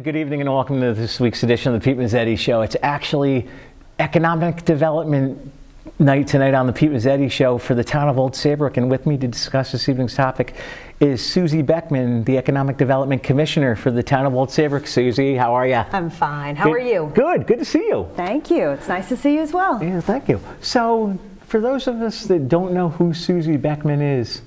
Good evening and welcome to this week's edition of the Pete Mezzetti Show. It's actually economic development night tonight on the Pete Mezzetti Show for the town of Old Saybrook, and with me to discuss this evening's topic is Susie Beckman, the Economic Development Commissioner for the town of Old Saybrook. Susie, how are you? I'm fine. How are you? Good to see you. Thank you. It's nice to see you as well. Yeah, thank you. So, for those of us that don't know who Susie Beckman is,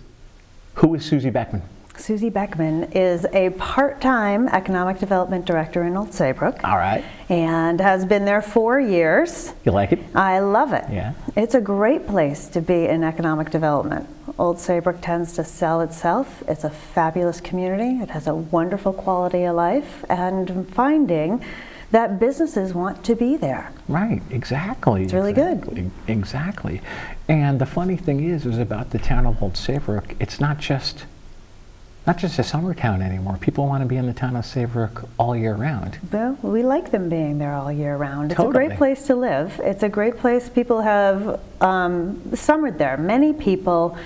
who is Susie Beckman? Susie Beckman is a part-time economic development director in Old Saybrook. All right. And has been there 4 years. You like it? I love it. Yeah. It's a great place to be in economic development. Old Saybrook tends to sell itself. It's a fabulous community. It has a wonderful quality of life, and finding that businesses want to be there. Right, exactly. It's really good. Exactly. And the funny thing is about the town of Old Saybrook, it's not just a summer town anymore. People want to be in the town of Saybrook all year round. Well, we like them being there all year round. It's Totally. a great place to live. It's a great place. People have summered there. Many people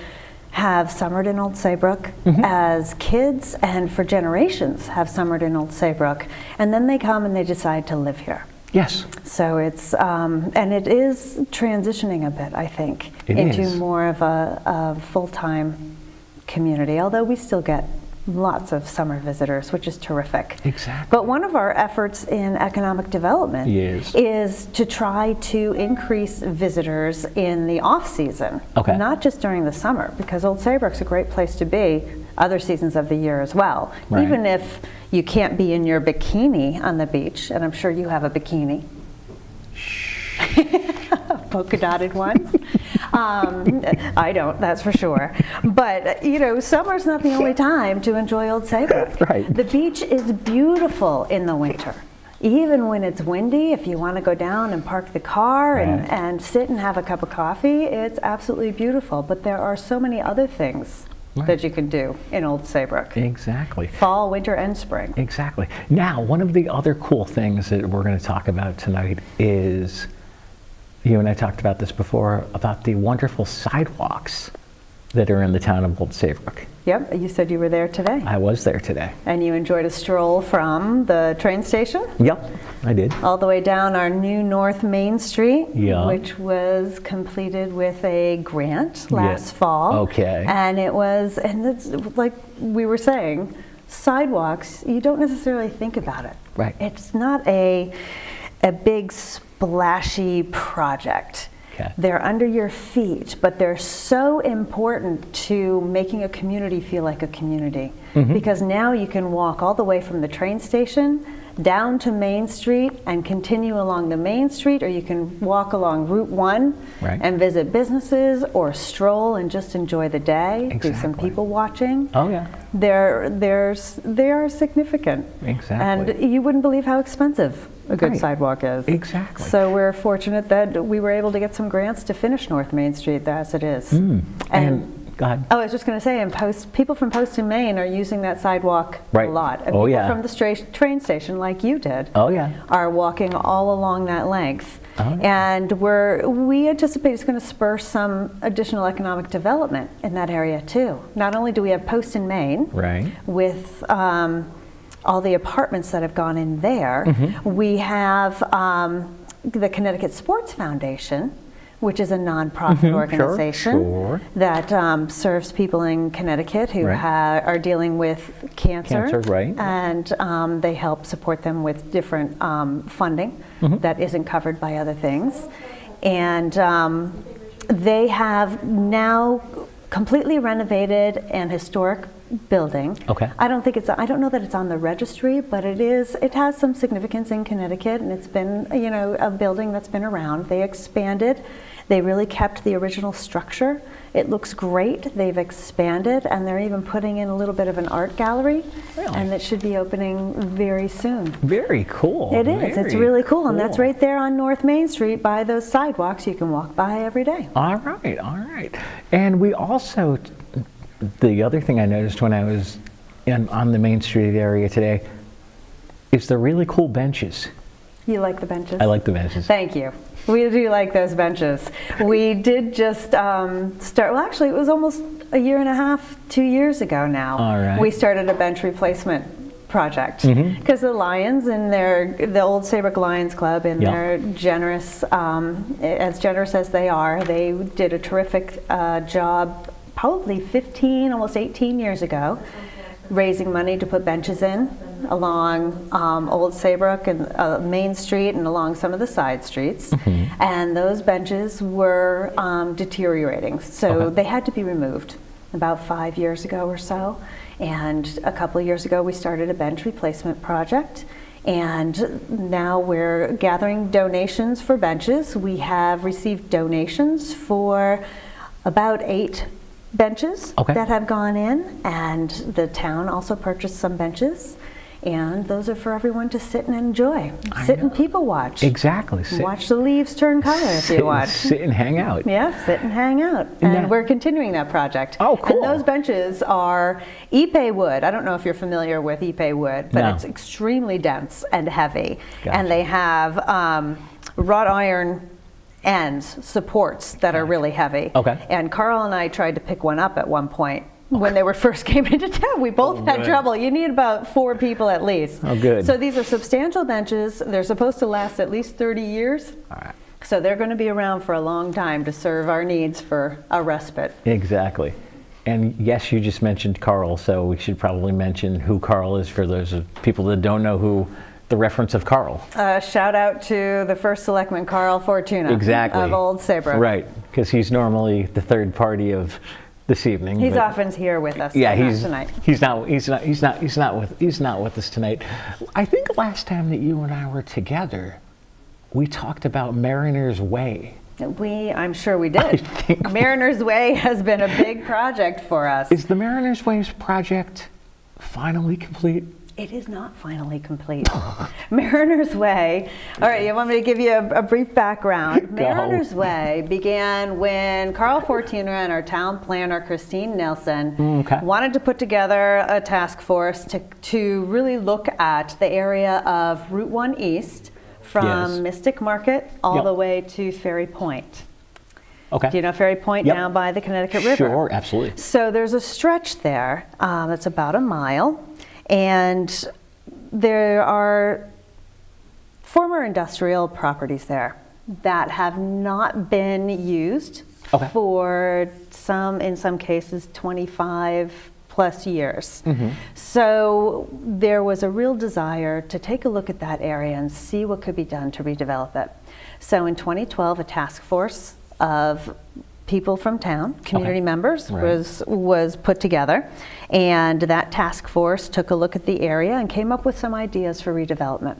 have summered in Old Saybrook as kids, and for generations have summered in Old Saybrook. And then they come and they decide to live here. Yes. So it's, and it is transitioning a bit, I think, into more of a full-time community, although we still get lots of summer visitors, which is terrific. Exactly. But one of our efforts in economic development is to try to increase visitors in the off-season, not just during the summer, because Old Saybrook's a great place to be other seasons of the year as well. Right. Even if you can't be in your bikini on the beach, and I'm sure you have a bikini. Polka dotted one. I don't, that's for sure. But, you know, summer's not the only time to enjoy Old Saybrook. Right. The beach is beautiful in the winter. Even when it's windy, if you want to go down and park the car and sit and have a cup of coffee, it's absolutely beautiful. But there are so many other things that you can do in Old Saybrook. Exactly. Fall, winter, and spring. Exactly. Now, one of the other cool things that we're going to talk about tonight is, you and I talked about this before, about the wonderful sidewalks that are in the town of Old Saybrook. Yep, you said you were there today. I was there today. And you enjoyed a stroll from the train station? Yep, I did. All the way down our new North Main Street, Yeah. which was completed with a grant last fall. Okay. And it's like we were saying, sidewalks, you don't necessarily think about it. Right. It's not a big splashy project. Okay. They're under your feet, but they're so important to making a community feel like a community. Because now you can walk all the way from the train station down to Main Street and continue along the Main Street, or you can walk along Route 1 and visit businesses, or stroll and just enjoy the day, do some people watching. Oh yeah. They are significant. Exactly. And you wouldn't believe how expensive a good sidewalk is. Exactly. So we're fortunate that we were able to get some grants to finish North Main Street as it is. And go ahead. I was just going to say, people from Poston, Maine are using that sidewalk a lot. And people from the train station, like you did, are walking all along that length. And we anticipate it's going to spur some additional economic development in that area too. Not only do we have Poston, Maine, with all the apartments that have gone in there, we have the Connecticut Sports Foundation, which is a nonprofit organization that serves people in Connecticut who are dealing with cancer, and they help support them with different funding that isn't covered by other things. And they have now completely renovated an historic building. I don't know that it's on the registry, but it has some significance in Connecticut, and it's been, you know, a building that's been around. They expanded. They really kept the original structure. It looks great. They've expanded, and they're even putting in a little bit of an art gallery. And it should be opening very soon. Very cool. It is. It's really cool. And that's right there on North Main Street by those sidewalks you can walk by every day. All right. And we also, the other thing I noticed when I was on the Main Street area today is the really cool benches. You like the benches? I like the benches. Thank you. We do like those benches. We did just start, well actually it was almost a year and a half, 2 years ago now. All right. We started a bench replacement project, because the Lions and the Old Saybrook Lions Club and their generous, as generous as they are, they did a terrific job probably 15, almost 18 years ago, raising money to put benches in along Old Saybrook and Main Street and along some of the side streets. And those benches were deteriorating, so they had to be removed about 5 years ago or so. And a couple of years ago, we started a bench replacement project. And now we're gathering donations for benches. We have received donations for about 8 benches that have gone in. And the town also purchased some benches. And those are for everyone to sit and enjoy. Sit and people watch. Exactly. Watch the leaves turn color if you want. Sit and hang out. Yeah, sit and hang out. And we're continuing that project. Oh, cool. And those benches are Ipe wood. I don't know if you're familiar with Ipe wood, but it's extremely dense and heavy. Gotcha. And they have wrought iron ends, supports that are really heavy. And Carl and I tried to pick one up at one point. When they were first came into town, we both had trouble. You need about 4 people at least. Oh, good. So these are substantial benches. They're supposed to last at least 30 years. All right. So they're going to be around for a long time to serve our needs for a respite. Exactly. And yes, you just mentioned Carl, so we should probably mention who Carl is for those people that don't know who the reference of Carl. Shout out to the first selectman, Carl Fortuna. Exactly. Of Old Saybrook. Right, because he's normally the third party of this evening. He's often here with us. Yeah, tonight. He's not with us tonight. I think last time that you and I were together, we talked about Mariner's Way. I'm sure we did. Mariner's Way has been a big project for us. Is the Mariner's Way project finally complete? It is not finally complete. Mariner's Way, all right, you want me to give you a brief background? Mariner's Way began when Carl Fortuna and our town planner, Christine Nelson, wanted to put together a task force to really look at the area of Route 1 East from Mystic Market all the way to Ferry Point. Do you know Ferry Point down by the Connecticut River? Sure, absolutely. So there's a stretch there that's about a mile. And there are former industrial properties there that have not been used for in some cases, 25 plus years. So there was a real desire to take a look at that area and see what could be done to redevelop it. So in 2012, a task force of people from town, community members, was put together, and that task force took a look at the area and came up with some ideas for redevelopment.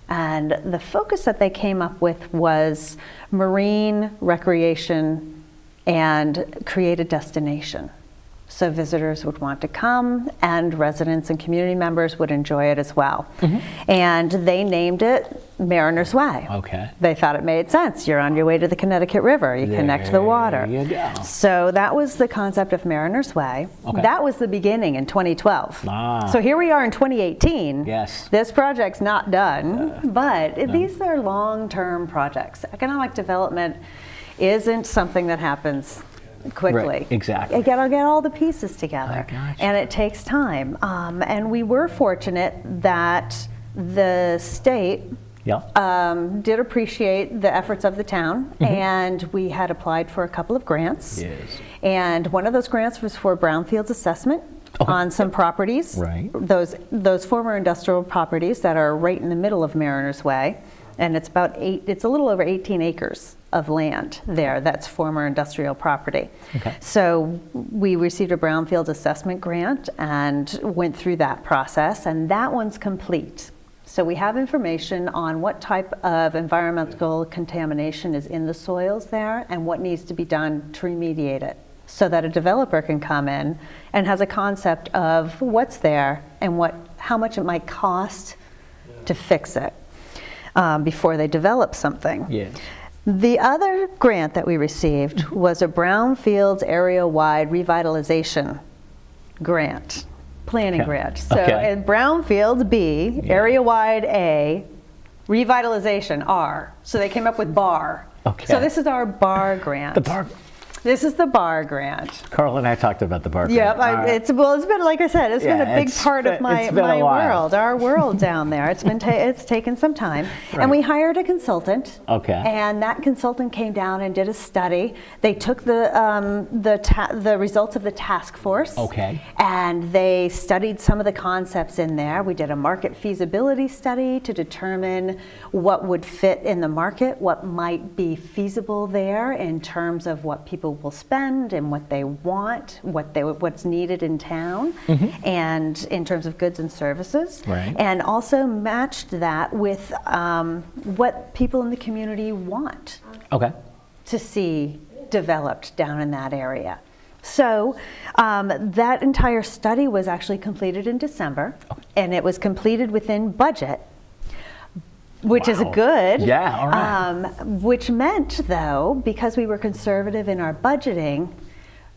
And the focus that they came up with was marine recreation and create a destination. So visitors would want to come, and residents and community members would enjoy it as well. And they named it Mariner's Way. They thought it made sense. You're on your way to the Connecticut River. You connect the water. There you go. So that was the concept of Mariner's Way. That was the beginning in 2012. So here we are in 2018. This project's not done, but these are long-term projects. Economic development isn't something that happens quickly. Exactly. You gotta get all the pieces together, and it takes time. And we were fortunate that the state did appreciate the efforts of the town, and we had applied for a couple of grants. And one of those grants was for brownfields assessment on some properties, those former industrial properties that are right in the middle of Mariner's Way. And it's a little over 18 acres of land there that's former industrial property. So we received a brownfield assessment grant and went through that process, and that one's complete. So we have information on what type of environmental contamination is in the soils there and what needs to be done to remediate it, so that a developer can come in and has a concept of what's there and how much it might cost to fix it. Before they develop something. The other grant that we received was a brownfields area-wide revitalization grant, planning grant. So in brownfields B, area-wide A, revitalization R. So they came up with BAR. So this is our BAR grant. The BAR. This is the bar grant. Carl and I talked about the bar grant. Yeah, it's been, like I said, it's been a big part of my world, our world down there. It's taken some time. Right. And we hired a consultant. Okay. And that consultant came down and did a study. They took the results of the task force. Okay. And they studied some of the concepts in there. We did a market feasibility study to determine what would fit in the market, what might be feasible there in terms of what people will spend and what they want, what's needed in town, and in terms of goods and services, right. And also matched that with what people in the community want to see developed down in that area. So that entire study was actually completed in December, and it was completed within budget, which is good. Yeah, all right. Which meant, though, because we were conservative in our budgeting,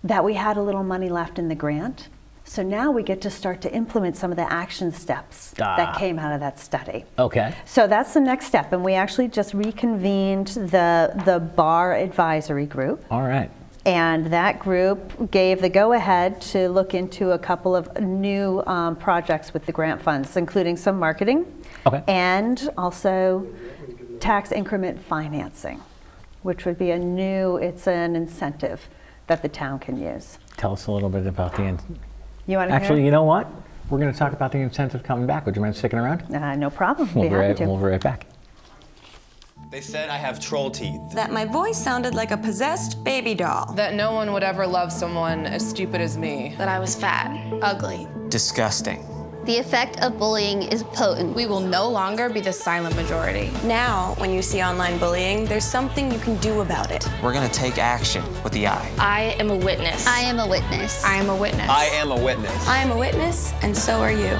that we had a little money left in the grant. So now we get to start to implement some of the action steps that came out of that study. Okay. So that's the next step, and we actually just reconvened the bar advisory group. All right. And that group gave the go-ahead to look into a couple of new projects with the grant funds, including some marketing, and also tax increment financing, which would be it's an incentive that the town can use. Tell us a little bit about the You want to Actually, you know what? We're going to talk about the incentive coming back. Would you mind sticking around? No problem. We'll be right back. They said I have troll teeth. That my voice sounded like a possessed baby doll. That no one would ever love someone as stupid as me. That I was fat, ugly. Disgusting. The effect of bullying is potent. We will no longer be the silent majority. Now, when you see online bullying, there's something you can do about it. We're gonna take action with the I. I am a witness. I am a witness. I am a witness. I am a witness. I am a witness, and so are you.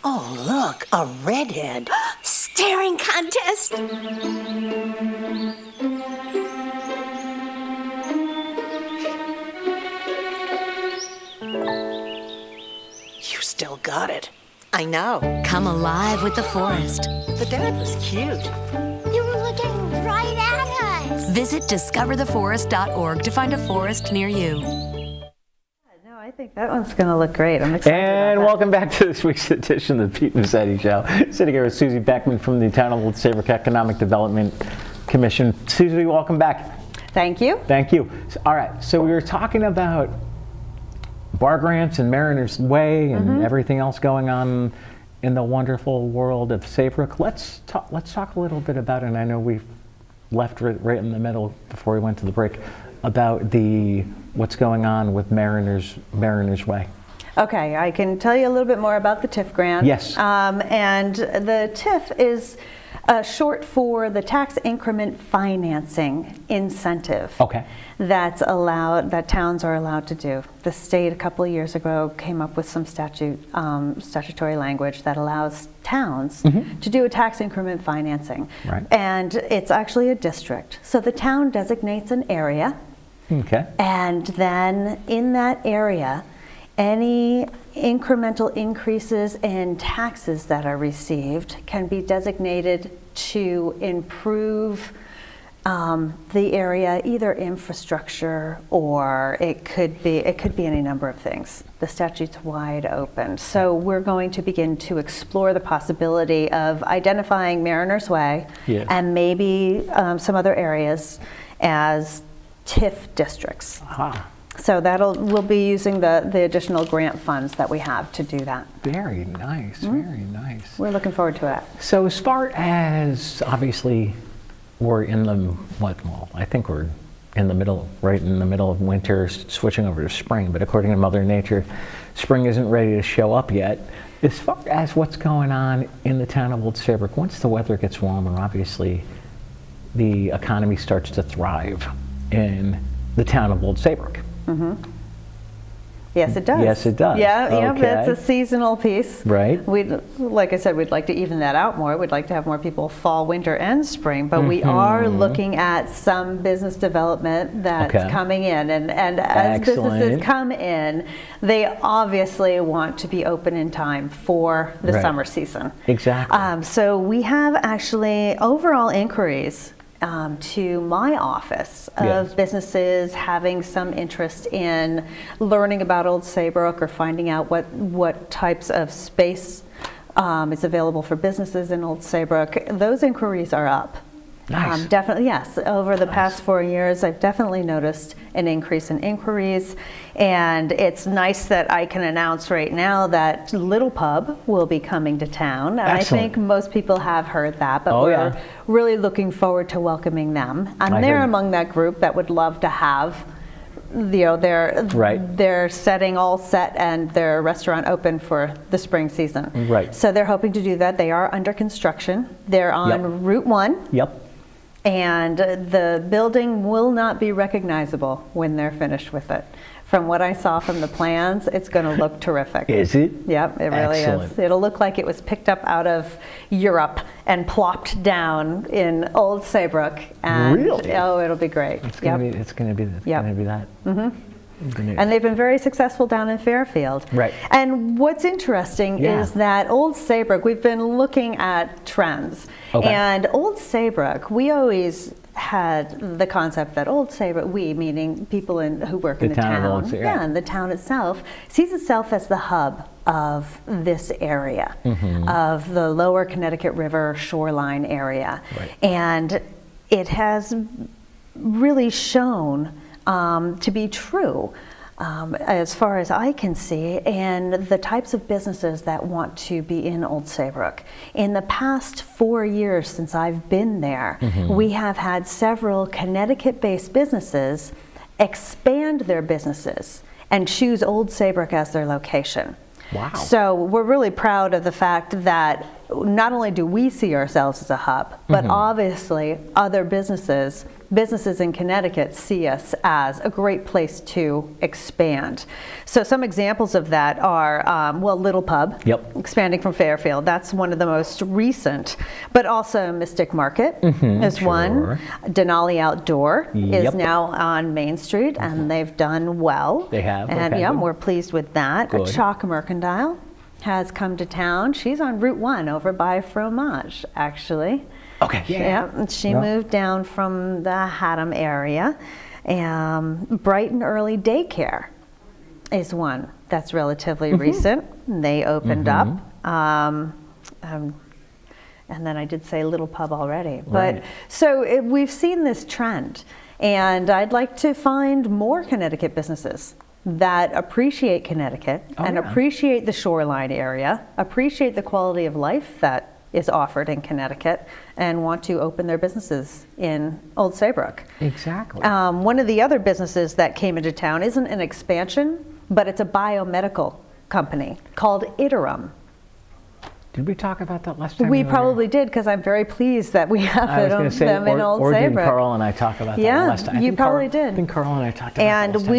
Oh, look, a redhead. Staring contest. You still got it. I know. Come alive with the forest. The dad was cute. You were looking right at us. Visit discovertheforest.org to find a forest near you. I think that one's going to look great. I'm excited. And welcome back to this week's edition of the Pete Mezzetti Show. Sitting here with Susie Beckman from the Town of Old Saybrook Economic Development Commission. Susie, welcome back. Thank you. Thank you. All right, so we were talking about bar grants and Mariner's Way and everything else going on in the wonderful world of Saybrook. Let's talk a little bit about it. And I know we left right in the middle before we went to the break about what's going on with Mariner's Way. Okay, I can tell you a little bit more about the TIF grant. Yes. And the TIF is short for the tax increment financing incentive. Okay. That towns are allowed to do. The state a couple of years ago came up with some statutory language that allows towns to do a tax increment financing. Right. And it's actually a district. So the town designates an area. Okay. And then in that area, any incremental increases in taxes that are received can be designated to improve the area, either infrastructure or it could be any number of things. The statute's wide open. So we're going to begin to explore the possibility of identifying Mariner's Way and maybe some other areas as TIF districts. So we'll be using the additional grant funds that we have to do that. Very nice, very nice. We're looking forward to it. So as far as, obviously, we're in I think we're right in the middle of winter, switching over to spring, but according to Mother Nature, spring isn't ready to show up yet. As far as what's going on in the town of Old Saybrook, once the weather gets warmer, obviously, the economy starts to thrive in the town of Old Saybrook. Yes, it does. Yes, it does. Yeah, Okay. that's a seasonal piece. Right. Like I said, we'd like to even that out more. We'd like to have more people fall, winter, and spring, but we are looking at some business development that's coming in. And as businesses come in, they obviously want to be open in time for the summer season. Exactly. So we have actually overall inquiries to my office of businesses having some interest in learning about Old Saybrook or finding out what types of space is available for businesses in Old Saybrook. Those inquiries are up. Nice. Definitely, yes. Over the past 4 years, I've definitely noticed an increase in inquiries, and it's nice that I can announce right now that Little Pub will be coming to town. And I think most people have heard that, but we're really looking forward to welcoming them. And they're among that group that would love to have their setting all set and their restaurant open for the spring season. Right. So they're hoping to do that. They are under construction. They're on Route 1. Yep. And the building will not be recognizable when they're finished with it. From what I saw from the plans, it's going to look terrific. Is it? Yep, it really is. It'll look like it was picked up out of Europe and plopped down in Old Saybrook. And really? Oh, it'll be great. It's going to be that. And they've been very successful down in Fairfield. Right. And what's interesting is that Old Saybrook, we've been looking at trends. And Old Saybrook, we always had the concept that Old Saybrook, we meaning people who work in the town, and the town itself, sees itself as the hub of this area, of the lower Connecticut River shoreline area. Right. And it has really shown to be true as far as I can see, and the types of businesses that want to be in Old Saybrook. In the past 4 years since I've been there, we have had several Connecticut-based businesses expand their businesses and choose Old Saybrook as their location. Wow. So we're really proud of the fact that not only do we see ourselves as a hub, but obviously other businesses in Connecticut see us as a great place to expand. So some examples of that are, Little Pub, expanding from Fairfield. That's one of the most recent. But also Mystic Market is one. Denali Outdoor is now on Main Street, and they've done well. They have. And we're pleased with that. Good. Chalk Mercantile has come to town. She's on Route 1 over by Fromage, actually. Okay. Yeah, she moved down from the Haddam area. Brighton Early Daycare is one that's relatively recent. They opened up. And then I did say Little Pub already. But so we've seen this trend. And I'd like to find more Connecticut businesses that appreciate Connecticut and appreciate the shoreline area, appreciate the quality of life that is offered in Connecticut, and want to open their businesses in Old Saybrook. Exactly. One of the other businesses that came into town isn't an expansion, but it's a biomedical company called Iterum. Did we talk about that last time? We probably did, because I'm very pleased that we have them in Old Saybrook. Did Carl and I talk about that last time? You probably did. I think Carl and I talked about that last time.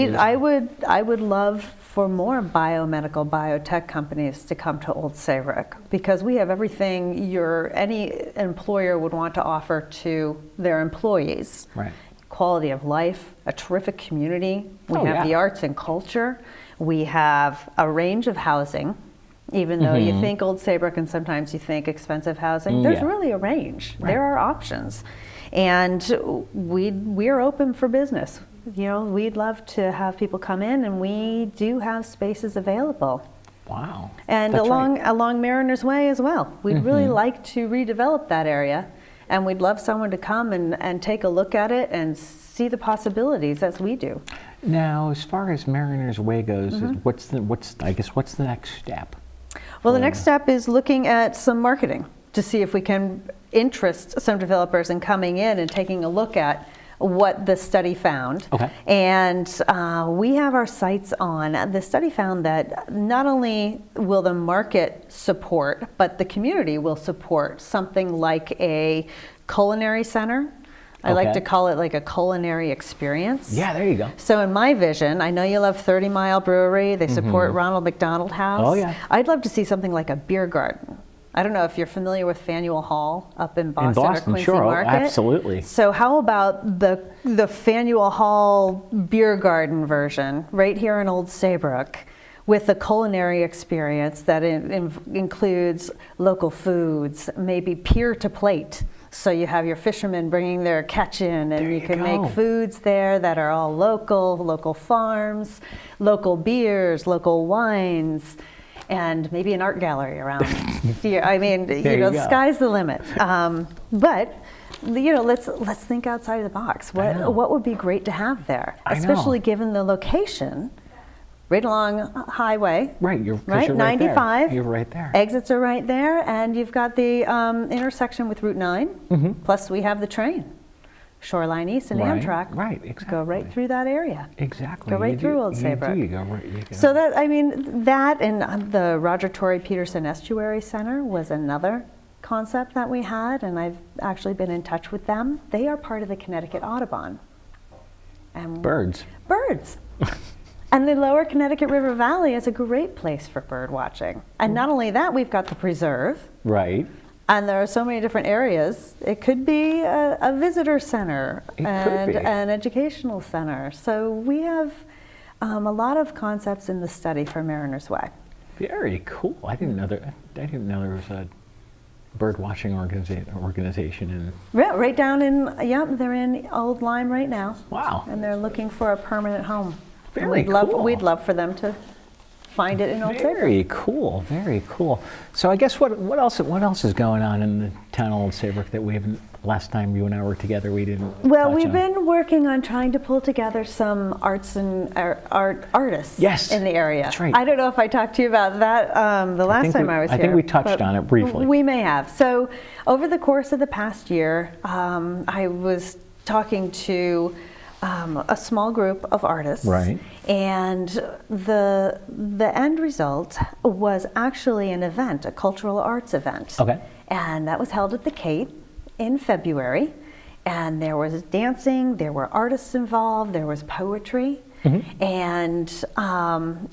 And I would love for more biomedical, biotech companies to come to Old Saybrook, because we have everything any employer would want to offer to their employees. Right. Quality of life, a terrific community. We have the arts and culture. We have a range of housing. Even though you think Old Saybrook and sometimes you think expensive housing, there's really a range. Right. There are options. And we're open for business. We'd love to have people come in, and we do have spaces available. Wow. And along Mariner's Way as well. We'd really like to redevelop that area, and we'd love someone to come and take a look at it and see the possibilities as we do. Now, as far as Mariner's Way goes, what's the next step? Well, the next step is looking at some marketing to see if we can interest some developers in coming in and taking a look at what the study found. Okay. And we have our sights on. The study found that not only will the market support, but the community will support something like a culinary center, I like to call it like a culinary experience. Yeah, there you go. So in my vision, I know you love 30 Mile Brewery. They support Ronald McDonald House. Oh, yeah. I'd love to see something like a beer garden. I don't know if you're familiar with Faneuil Hall up in Boston, or Quincy sure. Market. Absolutely. So how about the Faneuil Hall beer garden version right here in Old Saybrook, with a culinary experience that includes local foods, maybe pier to plate. So you have your fishermen bringing their catch in, and you can make foods there that are all local farms, local beers, local wines, and maybe an art gallery around. I mean, the sky's the limit. But let's think outside of the box. What would be great to have there, especially given the location? Right along highway. Right, you're 95. There. You're right there. Exits are right there, and you've got the intersection with Route 9. Plus, we have the train, Shoreline East and Amtrak. Right, exactly. Go right through that area. Exactly. Go right through Old Saybrook. You go. So that and the Roger Torrey Peterson Estuary Center was another concept that we had, and I've actually been in touch with them. They are part of the Connecticut Audubon. And Birds. And the lower Connecticut River Valley is a great place for bird watching. And not only that, we've got the preserve. Right. And there are so many different areas. It could be a visitor center and an educational center. So we have a lot of concepts in the study for Mariner's Way. Very cool. I didn't know there was a bird watching organization in. Yeah, right down in, they're in Old Lyme right now. Wow. And they're looking for a permanent home. Very cool. We'd love for them to find it in Old Saybrook. Very cool, very cool. So I guess what else is going on in the town of Old Saybrook that we haven't, last time you and I were together, we didn't we've been working on trying to pull together some artists in the area. That's right. I don't know if I talked to you about that the last time I was here. I think we touched on it briefly. We may have. So over the course of the past year, I was talking to a small group of artists, right? And the end result was actually an event, a cultural arts event. Okay. And that was held at the Cape in February. And there was dancing, there were artists involved, there was poetry. And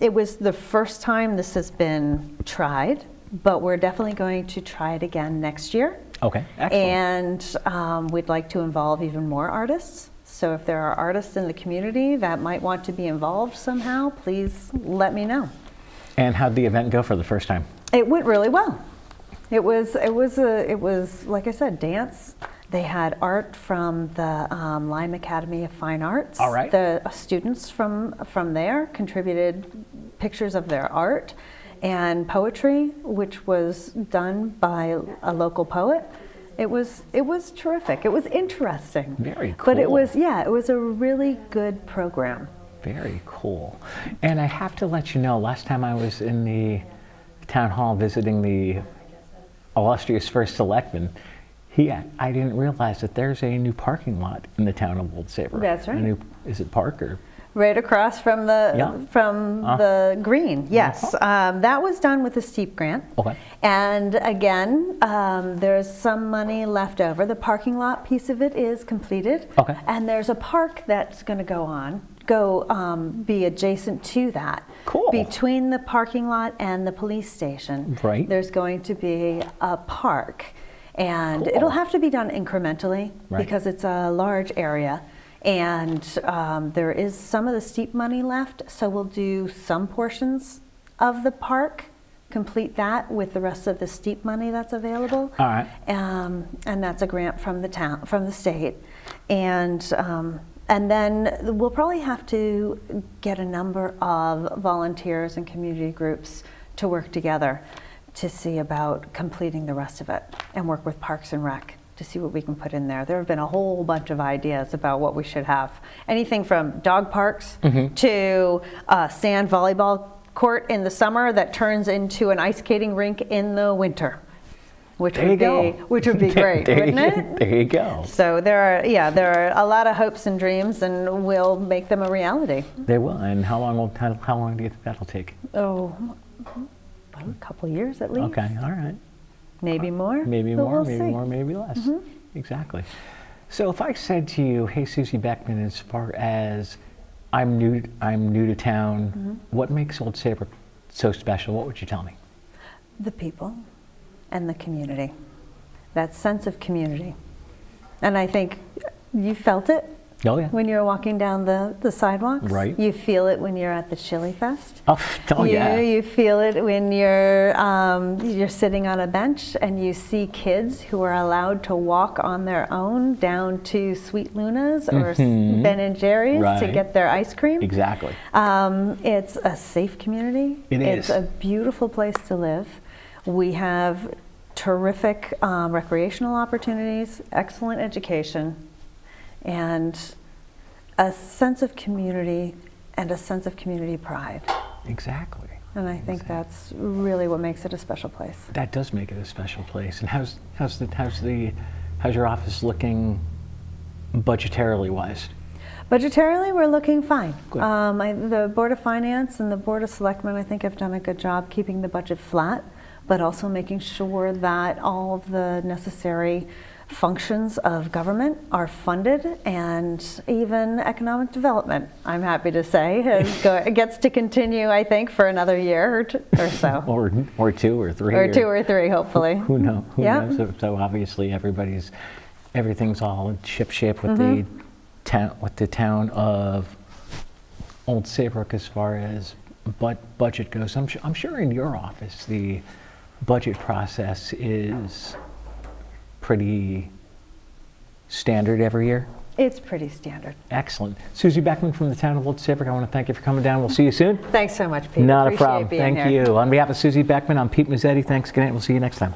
it was the first time this has been tried, but we're definitely going to try it again next year. Okay, excellent. And we'd like to involve even more artists. So if there are artists in the community that might want to be involved somehow, please let me know. And how'd the event go for the first time? It went really well. It was like I said, dance. They had art from the Lyme Academy of Fine Arts. All right. The students from there contributed pictures of their art, and poetry, which was done by a local poet. It was terrific. It was interesting. Very cool. But it was a really good program. Very cool. And I have to let you know, last time I was in the town hall visiting the illustrious first selectman, I didn't realize that there's a new parking lot in the town of Old Saybrook. That's right. Is it park or? Right across from the green, yes. That was done with a STEEP grant. Okay. And again, there's some money left over. The parking lot piece of it is completed. Okay. And there's a park that's going to be adjacent to that. Cool. Between the parking lot and the police station. Right. There's going to be a park. And cool. It'll have to be done incrementally, right, because it's a large area. And there is some of the STEEP money left, so we'll do some portions of the park, complete that with the rest of the STEEP money that's available. All right. And that's a grant from the state. And then we'll probably have to get a number of volunteers and community groups to work together to see about completing the rest of it, and work with Parks and Rec to see what we can put in there. There have been a whole bunch of ideas about what we should have. Anything from dog parks to a sand volleyball court in the summer that turns into an ice skating rink in the winter, which would be great, wouldn't it? There you go. So there are a lot of hopes and dreams, and we'll make them a reality. They will. And how long do you think that'll take? Oh, a couple years at least. Okay, all right. Maybe more. Maybe but more, we'll maybe see. more, maybe less. Exactly. So if I said to you, hey, Susie Beckman, as far as I'm new to town, what makes Old Saybrook so special? What would you tell me? The people and the community, that sense of community. And I think you felt it. Oh, yeah. When you're walking down the sidewalks. Right. You feel it when you're at the Chili Fest. Yeah. You feel it when you're sitting on a bench and you see kids who are allowed to walk on their own down to Sweet Luna's or Ben and Jerry's to get their ice cream. Exactly. It's a safe community. It's a beautiful place to live. We have terrific recreational opportunities, excellent education, and a sense of community and a sense of community pride. Exactly. And I think that's really what makes it a special place. That does make it a special place. And how's your office looking budgetarily wise? Budgetarily, we're looking fine. Good. The Board of Finance and the Board of Selectmen, I think, have done a good job keeping the budget flat, but also making sure that all of the necessary functions of government are funded, and even economic development, I'm happy to say, gets to continue, I think, for another year or so. or 2 or 3. Or 2 or 3, hopefully. Who knows? So obviously everything's all in ship with the town of Old Saybrook as far as budget goes. I'm sure in your office the budget process is pretty standard every year? It's pretty standard. Excellent. Susie Beckman from the town of Old Saybrook, I want to thank you for coming down. We'll see you soon. Thanks so much, Pete. Not Appreciate a problem. being Thank here. you. On behalf of Susie Beckman, I'm Pete Mezzetti. Thanks again. We'll see you next time.